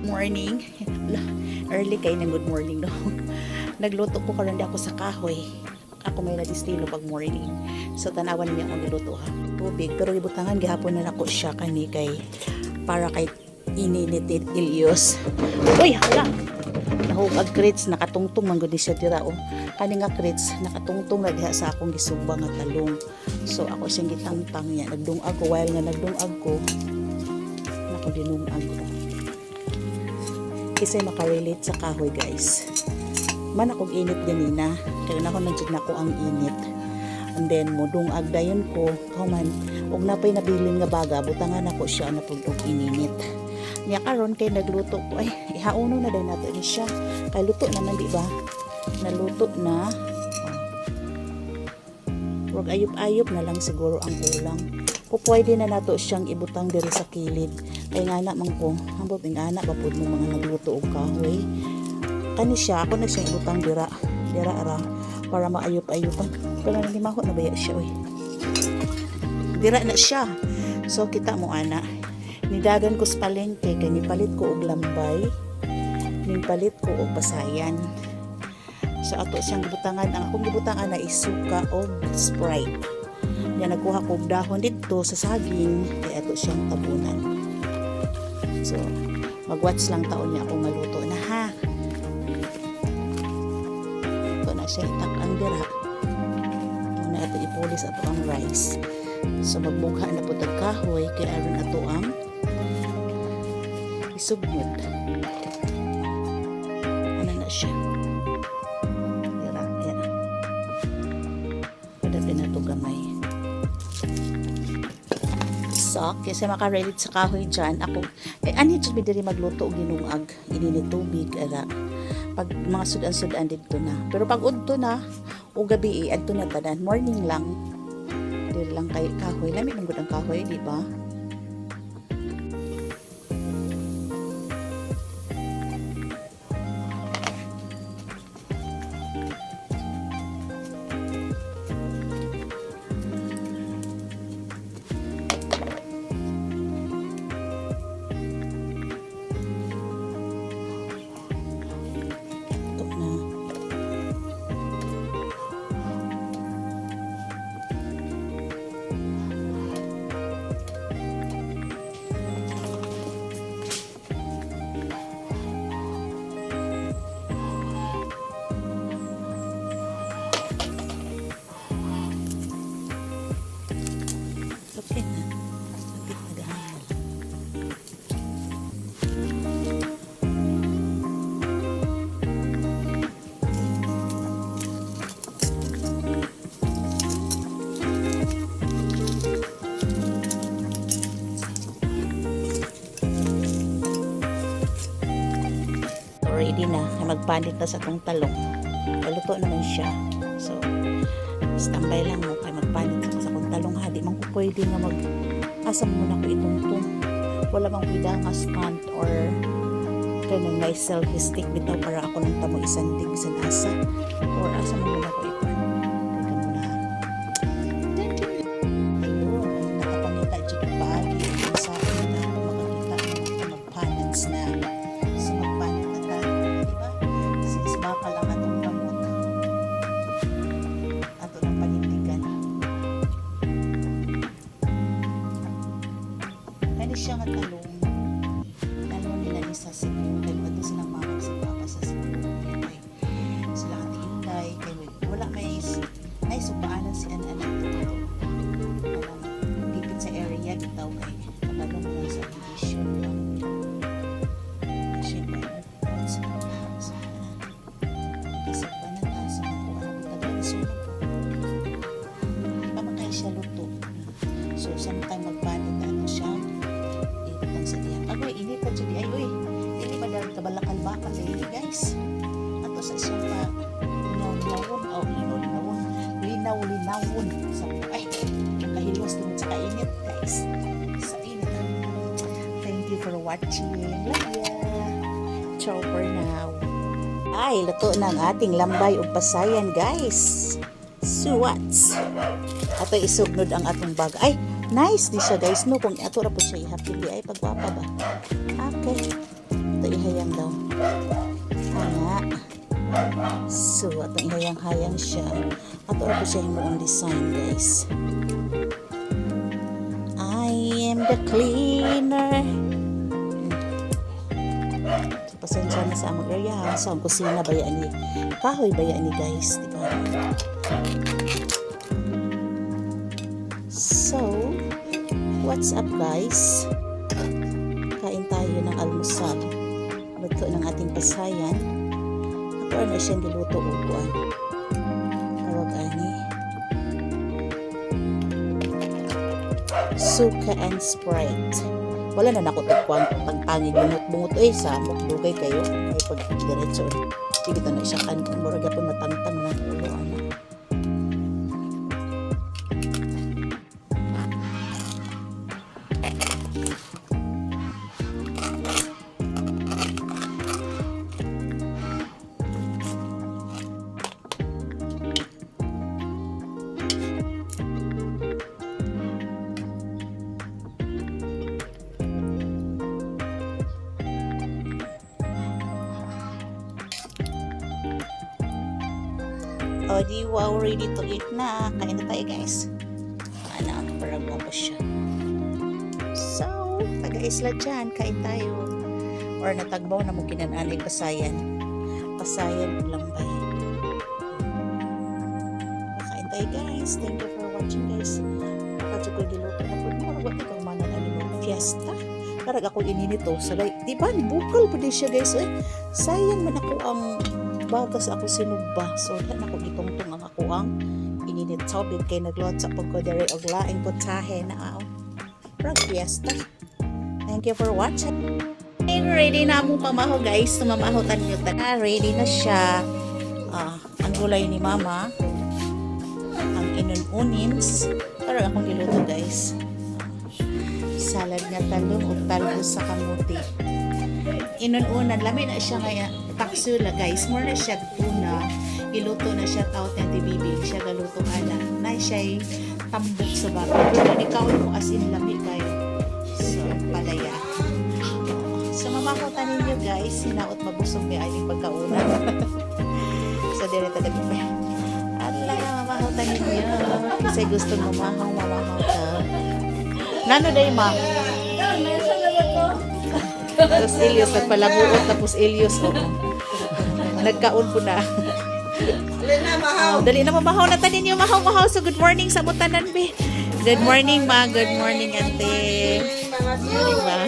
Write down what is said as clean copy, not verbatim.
morning. Early kay ng good morning no. Nagluto ko karon di ako sa kahoy. Ako may nadistino pag morning. So tanawan niya akong niluto ha. Tubig pero ibutangan gihapon na ako siya kani kay para kay ininitit ilyos. Uy, hala. Nahugag grits nakatungtong man gud siya dira oh. Kani nga grits nakatungtong na diha sa akong gisubang nga talong. So ako siyang gitangtang niya. Nagdungag ko while nga nagdungag ko. Nako dinungag ko. Kasi makarelate sa kahoy guys. Man akong init ganina. Kaya na ako nagsud na ko ang init. And then mudungag dayon ko. Kauman, og napay nabilin nga baga, butangan ako siya na pud og ininit. Nya karon kay nagluto ko ay ihauno na dayon nato ni siya. Kay luto naman di ba? Naluto na. Wag ayop-ayop na lang siguro ang kulang. O pwede na nato siyang ibutang diri sa kilid. Kay nga na man ko, hambot ning ana ba pud mo mga nagluto og kahoy. Kani siya ako na siyang ibutang dira ara para maayop-ayopan. Pero hindi maho na baya siya oy. Dira na siya. So kita mo ana. Nidagan ko sa palengke kay nipalit ko og lambay. Nipalit ko og pasayan. So ato siyang gibutangan, ang akong gibutangan na isuka og Sprite. Yan nagkuha ko og dahon dito sa saging kay ato siyang tabunan. So magwatch lang taon niya akong maluto na ha. Ito na siya itak-ang dira. Ito na ato ipulis ato ang rice. So magbugha na po tag kahoy kay aron ato ang isugnod. Ano na siya? Dira, yan. Padapin na ito gamay. So, kasi makarelate sa kahoy dyan, ako, anit siya bidiri magluto o ginungag, ininit tubig, ara. Pag mga sudan-sudan dito na. Pero pag udto na, o gabi, adto na tanan, morning lang, diri lang kay kahoy, lamig ng gudang kahoy, di ba? Okay na. Sakit na dahil. So, ready na. Magpanit na sa itong talong. Paluto naman siya. So, standby lang mo kay magpanit sa itong talong ha. Di man ko pwede nga asam muna ko itong wala bang pwede nga stand or ganun may selfie stick bitaw para ako nang tamo isandig sa asa or asam muna ko ito teka muna ayun nakapangita dyan paagi sa akin na makakita na magpanats na so magpanit na ta diba since baka lang atong gamot ato ng panindigan siya nga talong nila ni sa Cebu kay ato silang mama sa papa sa Cebu kay sila ang hinday kay wala may supaanan si anak pero dipit sa area bitaw kay katalong lang sa division siya ba sa banan na sa kuha ng tagal so pamakay siya luto so sometime magpanit na ano siya sa diyan. Agoy, init pa dyan. Ay, uy. Hindi pa dahil kabalakal bakal sa ini, guys. Ato sa siyang pa linaw-linawon. O, linaw-linawon. Ay, kahilwas din sa kainit, guys. Sa init. Thank you for watching. Love ya. Ciao for now. Ay, luto na ang ating lambay o pasayan, guys. Suwats. Ato isugnod ang atong bag. Ay, nice di siya guys no kung ato ra po siya i-happy di ay pagpapa ba. Okay. Ito design daw. Ana. So, atong ihayang-hayang siya. Ato ako siya yung design, guys. I am the cleaner. So, pasensya na sa among area, ha? So, ang kusina ba yan ni? Kahoy ba yan ni, guys? Diba? So, what's up, guys? Kain tayo ng almusal. Luto ng ating pasayan. Ako na siyang giluto o kuan. Tawag ani. Suka and Sprite. Wala na nako kuan pagtangig bungot-bungot sa mukdugay kayo. Ay pag diretso. Dili ta na siya kan murag gyapon matangtang na ulo ana. O, di wow, ready to eat na. Kain na tayo, guys. Ano, parang guwapo siya. So, taga-isla dyan, kain tayo. Or natagbaw na mo kinananay pasayan. Pasayan ulambay. Kain tayo, guys. Thank you for watching, guys. Kasi ko giluto na po. Marag ikaw manan mo fiesta. Karag ako ininito. Salay, di ba? Bukal pa din siya, guys. Eh. Sayang man ako ang bagas ako sinugba. So, na ako gitungtong ang ako ang ininit tubig kay naglot sa pagkodere og laing putahe na aw. Prag fiesta. Thank you for watching. Ready na mo pamaho, guys. Tumamahotan nyo ta. Ready na siya. Ang gulay ni mama. Ang inununins. Pero akong niluto, guys. Salad nga talong o talbos sa kamuti. Inununan, lami na siya kaya taksula, guys. More na siya tuna. Iluto na siya tawat ng tibibig. Siya galuto ana. Na siya tambok sa baka. Pero ikaw mo as in lami kayo. So, palaya. So, mamakutan ninyo, guys. Sinaot mabusog niya ay pagkauna. So, direta na pa. Ala, mamakutan ninyo. Kasi gusto mamahaw ka. Nano day, ma? Tapos Elios, nagpalabuot, tapos Elios, nagkaon po na. Dali na mamahaw na tanin yung mahaw. So, good morning sa mutanan, be. Good morning, ma. Good morning, ate. Good morning, ma.